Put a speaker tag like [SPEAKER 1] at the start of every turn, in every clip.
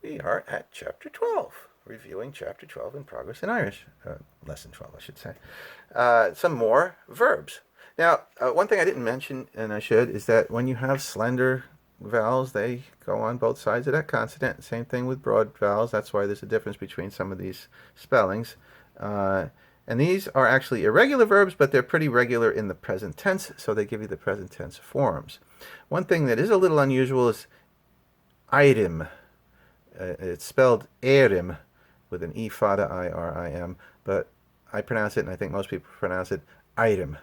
[SPEAKER 1] We are at Chapter 12, reviewing Chapter 12 in Progress in Irish. Lesson 12, I should say. Some more verbs. Now, one thing I didn't mention, and I should, is that when you have slender vowels, they go on both sides of that consonant. Same thing with broad vowels. That's why there's a difference between some of these spellings. And these are actually irregular verbs, but they're pretty regular in the present tense, so they give you the present tense forms. One thing that is a little unusual is irim. It's spelled erim with an E fada, I-R-I-M, but I pronounce it, and I think most people pronounce it, item.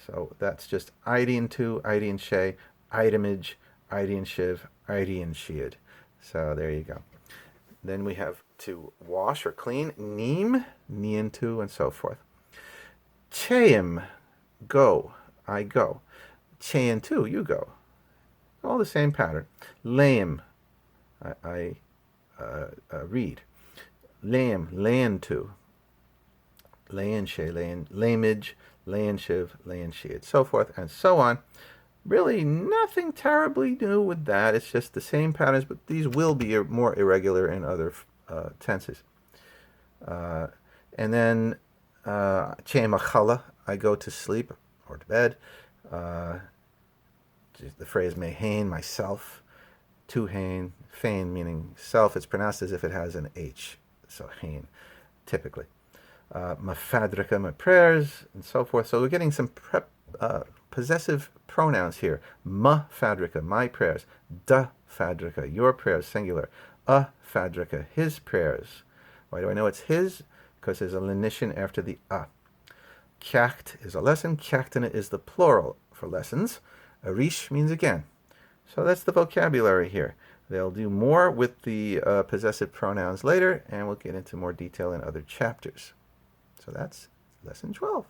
[SPEAKER 1] So that's just Idian tu, Idian she, itemage, Idian shiv, Idian shiad. So there you go. Then we have to wash or clean, neem, nian tu, and so forth. Cheim, go, I go. Chein tu, you go. All the same pattern. Leim, I read. Leim, lein tu. Lein she, lein, lamage, lein shiv, lein shiad, so forth and so on. Really nothing terribly new with that. It's just the same patterns, but these will be more irregular in other tenses. And then Cheimachala, I go to sleep or to bed. The phrase mehain, myself. Tuhain, fain meaning self. It's pronounced as if it has an H. So hain, typically. Mafadrika, my prayers, and so forth. So we're getting some possessive pronouns here. Mafadrika, my prayers. Da fadrika, your prayers, singular. A fadrika, his prayers. Why do I know it's his? Because there's a lenition after the a. Kyacht is a lesson. Kyachtana is the plural for lessons. Arish means again. So that's the vocabulary here. They'll do more with the possessive pronouns later, and we'll get into more detail in other chapters. So that's lesson 12.